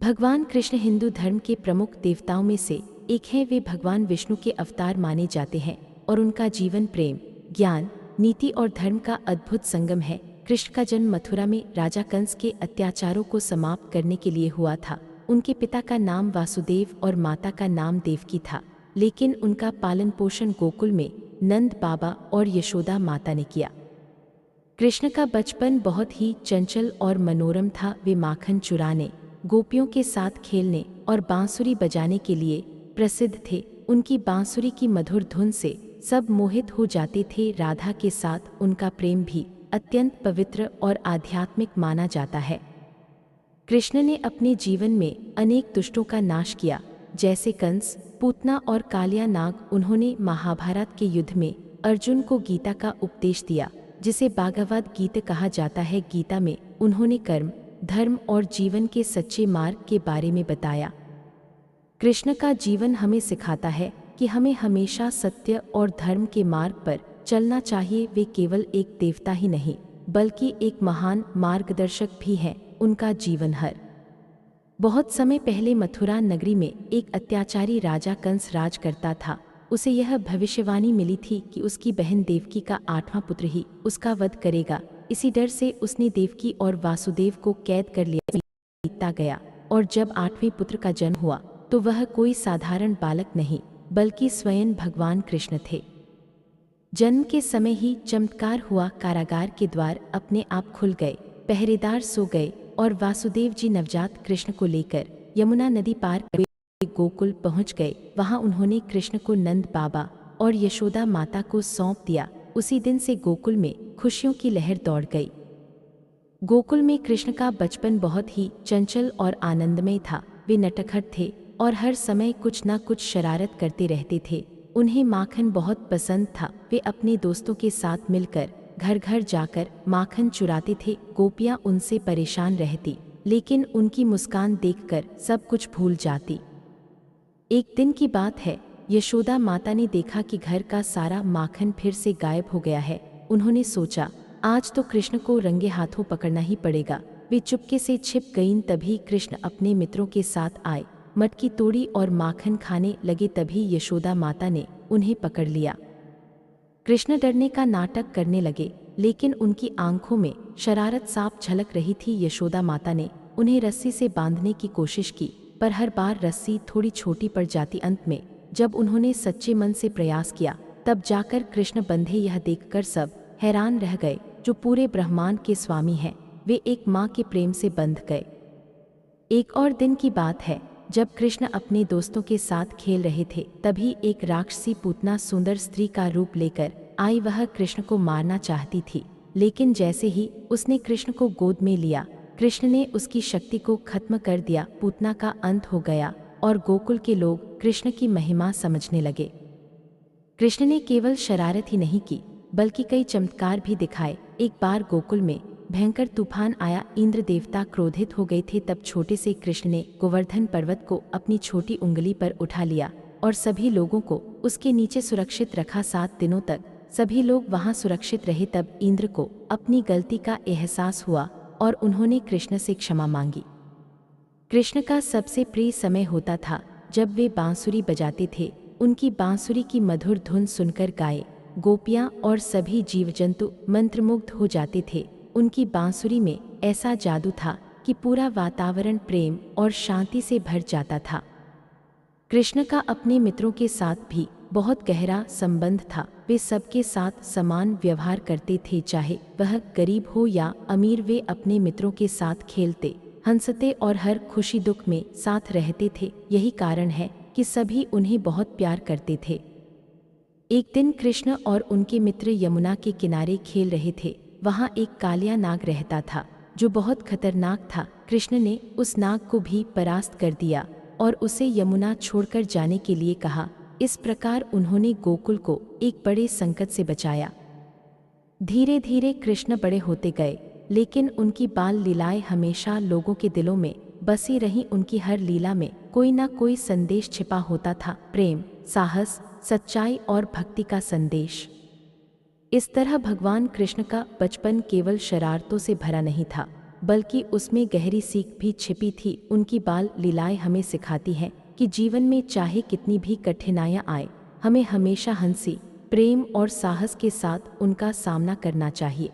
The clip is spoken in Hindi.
भगवान कृष्ण हिंदू धर्म के प्रमुख देवताओं में से एक हैं। वे भगवान विष्णु के अवतार माने जाते हैं और उनका जीवन प्रेम, ज्ञान, नीति और धर्म का अद्भुत संगम है। कृष्ण का जन्म मथुरा में राजा कंस के अत्याचारों को समाप्त करने के लिए हुआ था। उनके पिता का नाम वासुदेव और माता का नाम देवकी था, लेकिन उनका पालन पोषण गोकुल में नंद बाबा और यशोदा माता ने किया। कृष्ण का बचपन बहुत ही चंचल और मनोरम था। वे माखन चुराने, गोपियों के साथ खेलने और बांसुरी बजाने के लिए प्रसिद्ध थे। उनकी बांसुरी की मधुर धुन से सब मोहित हो जाते थे। राधा के साथ उनका प्रेम भी अत्यंत पवित्र और आध्यात्मिक माना जाता है। कृष्ण ने अपने जीवन में अनेक दुष्टों का नाश किया, जैसे कंस, पूतना और कालिया नाग। उन्होंने महाभारत के युद्ध में अर्जुन को गीता का उपदेश दिया, जिसे भागवत गीता कहा जाता है। गीता में उन्होंने कर्म, धर्म और जीवन के सच्चे मार्ग के बारे में बताया। कृष्ण का जीवन हमें सिखाता है कि हमें हमेशा सत्य और धर्म के मार्ग पर चलना चाहिए। वे केवल एक देवता ही नहीं, बल्कि एक महान मार्गदर्शक भी हैं। उनका जीवन बहुत समय पहले मथुरा नगरी में एक अत्याचारी राजा कंस राज करता था। उसे यह भविष्यवाणी मिली थी कि उसकी बहन देवकी का 8वां पुत्र ही उसका वध करेगा। इसी डर से उसने देवकी और वासुदेव को कैद कर लिया। बीतता गया और जब 8वें पुत्र का जन्म हुआ तो वह कोई साधारण बालक नहीं, बल्कि स्वयं भगवान कृष्ण थे। जन्म के समय ही चमत्कार हुआ। कारागार के द्वार अपने आप खुल गए, पहरेदार सो गए और वासुदेव जी नवजात कृष्ण को लेकर यमुना नदी पार कर गोकुल पहुंच गए। वहां उन्होंने कृष्ण को नंद बाबा और यशोदा माता को सौंप दिया। उसी दिन से गोकुल में खुशियों की लहर दौड़ गई। गोकुल में कृष्ण का बचपन बहुत ही चंचल और आनंदमय था। वे नटखट थे और हर समय कुछ न कुछ शरारत करते रहते थे। उन्हें माखन बहुत पसंद था। वे अपने दोस्तों के साथ मिलकर घर घर जाकर माखन चुराते थे। गोपियां उनसे परेशान रहती, लेकिन उनकी मुस्कान देखकर सब कुछ भूल जाती। एक दिन की बात है, यशोदा माता ने देखा कि घर का सारा माखन फिर से गायब हो गया है। उन्होंने सोचा, आज तो कृष्ण को रंगे हाथों पकड़ना ही पड़ेगा। वे चुपके से छिप गईं। तभी कृष्ण अपने मित्रों के साथ आए, मटकी तोड़ी और माखन खाने लगे। तभी यशोदा माता ने उन्हें पकड़ लिया। कृष्ण डरने का नाटक करने लगे, लेकिन उनकी आंखों में शरारत साफ झलक रही थी। यशोदा माता ने उन्हें रस्सी से बांधने की कोशिश की, पर हर बार रस्सी थोड़ी छोटी पड़ जाती। अंत में जब उन्होंने सच्चे मन से प्रयास किया, तब जाकर कृष्ण बंधे। यह देखकर सब हैरान रह गए। जो पूरे ब्रह्मांड के स्वामी हैं, वे एक माँ के प्रेम से बंध गए। एक और दिन की बात है, जब कृष्ण अपने दोस्तों के साथ खेल रहे थे, तभी एक राक्षसी पूतना सुंदर स्त्री का रूप लेकर आई। वह कृष्ण को मारना चाहती थी, लेकिन जैसे ही उसने कृष्ण को गोद में लिया, कृष्ण ने उसकी शक्ति को खत्म कर दिया। पूतना का अंत हो गया और गोकुल के लोग कृष्ण की महिमा समझने लगे। कृष्ण ने केवल शरारत ही नहीं की, बल्कि कई चमत्कार भी दिखाए। एक बार गोकुल में भयंकर तूफान आया। इंद्र देवता क्रोधित हो गए थे। तब छोटे से कृष्ण ने गोवर्धन पर्वत को अपनी छोटी उंगली पर उठा लिया और सभी लोगों को उसके नीचे सुरक्षित रखा। 7 दिनों तक सभी लोग वहां सुरक्षित रहे। तब इंद्र को अपनी गलती का एहसास हुआ और उन्होंने कृष्ण से क्षमा मांगी। कृष्ण का सबसे प्रिय समय होता था जब वे बांसुरी बजाते थे। उनकी बांसुरी की मधुर धुन सुनकर गाय, गोपियां और सभी जीव जंतु मंत्रमुग्ध हो जाते थे। उनकी बांसुरी में ऐसा जादू था कि पूरा वातावरण प्रेम और शांति से भर जाता था। कृष्ण का अपने मित्रों के साथ भी बहुत गहरा संबंध था। वे सबके साथ समान व्यवहार करते थे, चाहे वह गरीब हो या अमीर। वे अपने मित्रों के साथ खेलते, हंसते और हर खुशी दुख में साथ रहते थे। यही कारण है कि सभी उन्हें बहुत प्यार करते थे। एक दिन कृष्ण और उनके मित्र यमुना के किनारे खेल रहे थे। वहां एक कालिया नाग रहता था, जो बहुत खतरनाक था। कृष्ण ने उस नाग को भी परास्त कर दिया और उसे यमुना छोड़कर जाने के लिए कहा। इस प्रकार उन्होंने गोकुल को एक बड़े संकट से बचाया। धीरे धीरे कृष्ण बड़े होते गए, लेकिन उनकी बाल लीलाएं हमेशा लोगों के दिलों में बसी रहीं। उनकी हर लीला में कोई ना कोई संदेश छिपा होता था, प्रेम, साहस, सच्चाई और भक्ति का संदेश। इस तरह भगवान कृष्ण का बचपन केवल शरारतों से भरा नहीं था, बल्कि उसमें गहरी सीख भी छिपी थी। उनकी बाल लीलाएं हमें सिखाती हैं कि जीवन में चाहे कितनी भी कठिनाइयां आए, हमें हमेशा हंसी, प्रेम और साहस के साथ उनका सामना करना चाहिए।